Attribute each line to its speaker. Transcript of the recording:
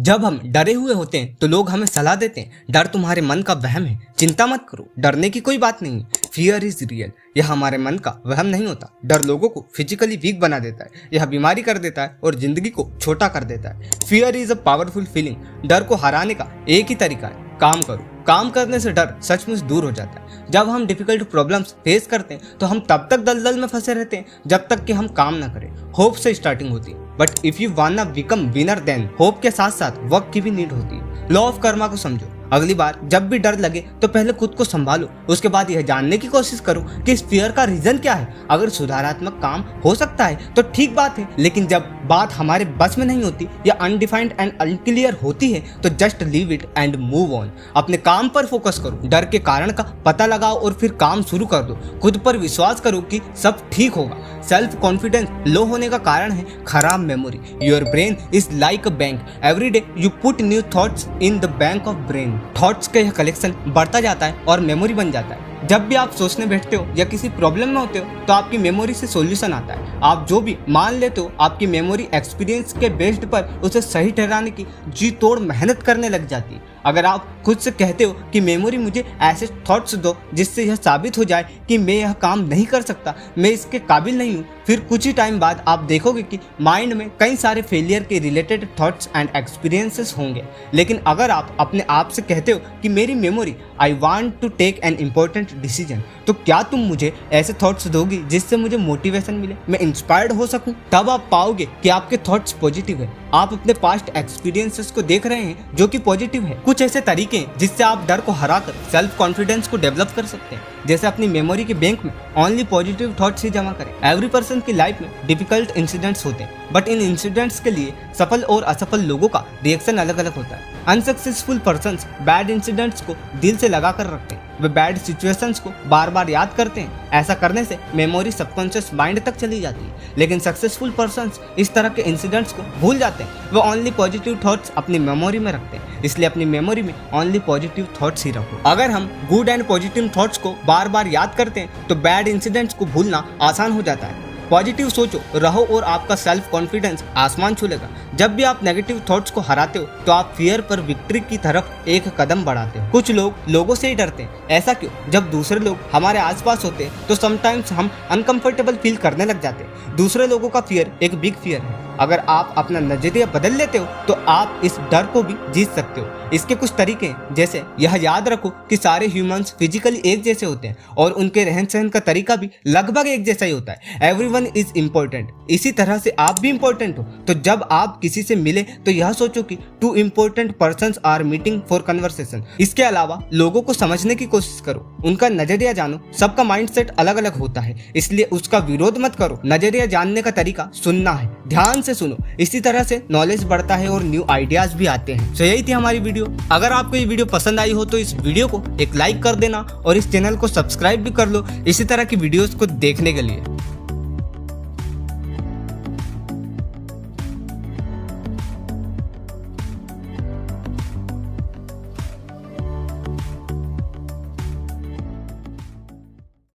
Speaker 1: जब हम डरे हुए होते हैं तो लोग हमें सलाह देते हैं, डर तुम्हारे मन का वहम है, चिंता मत करो, डरने की कोई बात नहीं। Fear is real. यह हमारे मन का वहम नहीं होता। डर लोगों को फिजिकली वीक बना देता है, यह बीमारी कर देता है और जिंदगी को छोटा कर देता है। Fear is a powerful feeling. डर को हराने का एक ही तरीका है, काम करो। काम करने से डर सचमुच दूर हो जाता है। जब हम डिफिकल्ट प्रॉब्लम्स फेस करते हैं तो हम तब तक दलदल में फंसे रहते हैं जब तक कि हम काम ना करें। होप से स्टार्टिंग होती है, but if you wanna become winner then hope के साथ साथ वर्क की भी नीड होती है। लॉ ऑफ कर्मा को समझो। अगली बार जब भी डर लगे तो पहले खुद को संभालो, उसके बाद यह जानने की कोशिश करो कि इस फियर का रीजन क्या है। अगर सुधारात्मक काम हो सकता है तो ठीक बात है, लेकिन जब बात हमारे बस में नहीं होती या अनडिफाइंड एंड अनक्लियर होती है तो just leave it and move on. अपने काम पर फोकस करो, डर के कारण का पता लगाओ और फिर काम शुरू कर दो। खुद पर विश्वास करो कि सब ठीक होगा। सेल्फ कॉन्फिडेंस लो होने का कारण है खराब memory. Your brain is like a bank. Every day you put new thoughts in the bank of brain. Thoughts का यह कलेक्शन बढ़ता जाता है और मेमोरी बन जाता है। जब भी आप सोचने बैठते हो या किसी प्रॉब्लम में होते हो तो आपकी मेमोरी से सॉल्यूशन आता है। आप जो भी मान लेते हो आपकी मेमोरी एक्सपीरियंस के बेस्ड पर उसे सही ठहराने की जी तोड़ मेहनत करने लग जाती है। अगर आप खुद से कहते हो कि मेमोरी मुझे ऐसे थॉट्स दो जिससे यह साबित हो जाए कि मैं यह काम नहीं कर सकता, मैं इसके काबिल नहीं हूँ, फिर कुछ ही टाइम बाद आप देखोगे कि माइंड में कई सारे फेलियर के रिलेटेड थॉट्स एंड एक्सपीरियंसेस होंगे। लेकिन अगर आप अपने आप से कहते हो कि मेरी memory I want to take an important decision, तो क्या तुम मुझे ऐसे थॉट्स दोगी जिससे मुझे मोटिवेशन मिले, मैं इंस्पायर्ड हो सकूं? तब आप पाओगे कि आपके थॉट्स पॉजिटिव है। आप अपने पास्ट एक्सपीरियंसेस को देख रहे हैं जो कि पॉजिटिव है। कुछ ऐसे तरीके हैं जिससे आप डर को हराकर सेल्फ कॉन्फिडेंस को डेवलप कर सकते हैं। जैसे अपनी मेमोरी के बैंक में ओनली पॉजिटिव थॉट्स ही जमा करें। एवरी पर्सन की लाइफ में डिफिकल्ट इंसिडेंट्स होते हैं, बट इन इंसिडेंट्स के लिए सफल और असफल लोगों का रिएक्शन अलग अलग होता है। अनसक्सेसफुल पर्सन्स बैड इंसिडेंट्स को दिल से लगा कर रखते हैं। वे बैड सिचुएशंस को बार बार याद करते हैं। ऐसा करने से मेमोरी सबकॉन्शियस माइंड तक चली जाती है। लेकिन सक्सेसफुल पर्सन्स इस तरह के इंसिडेंट्स को भूल जाते हैं। वे ओनली पॉजिटिव थॉट्स अपनी मेमोरी में रखते हैं। इसलिए अपनी मेमोरी में ओनली पॉजिटिव थॉट्स ही रखो। अगर हम गुड एंड पॉजिटिव थॉट्स को बार बार याद करते हैं तो बैड इंसिडेंट्स को भूलना आसान हो जाता है। पॉजिटिव सोचो, रहो और आपका सेल्फ कॉन्फिडेंस आसमान छू लेगा। जब भी आप नेगेटिव थॉट्स को हराते हो तो आप फियर पर विक्ट्री की तरफ एक कदम बढ़ाते हो। कुछ लोग लोगों से ही डरते हैं। ऐसा क्यों? जब दूसरे लोग हमारे आसपास होते हैं तो समटाइम्स हम अनकंफर्टेबल फील करने लग जाते हैं। दूसरे लोगों का फियर एक बिग फियर है। अगर आप अपना नजरिया बदल लेते हो तो आप इस डर को भी जीत सकते हो। इसके कुछ तरीके हैं, जैसे यह याद रखो कि सारे ह्यूमंस फिजिकली एक जैसे होते हैं और उनके रहन सहन का तरीका भी लगभग एक जैसा ही होता है। Everyone is important. इसी तरह से आप भी इम्पोर्टेंट हो। तो जब आप किसी से मिले तो यह सोचो कि two important persons are meeting for conversation. इसके अलावा लोगों को समझने की कोशिश करो, उनका नजरिया जानो। सबका माइंडसेट अलग अलग होता है, इसलिए उसका विरोध मत करो। नजरिया जानने का तरीका सुनना है, ध्यान से सुनो। इसी तरह से नॉलेज बढ़ता है और न्यू आइडियाज भी आते हैं। तो यही थी हमारी वीडियो। अगर आपको ये वीडियो पसंद आई हो तो इस वीडियो को एक लाइक कर देना और इस चैनल को सब्सक्राइब भी कर लो इसी तरह की वीडियोस को देखने के लिए।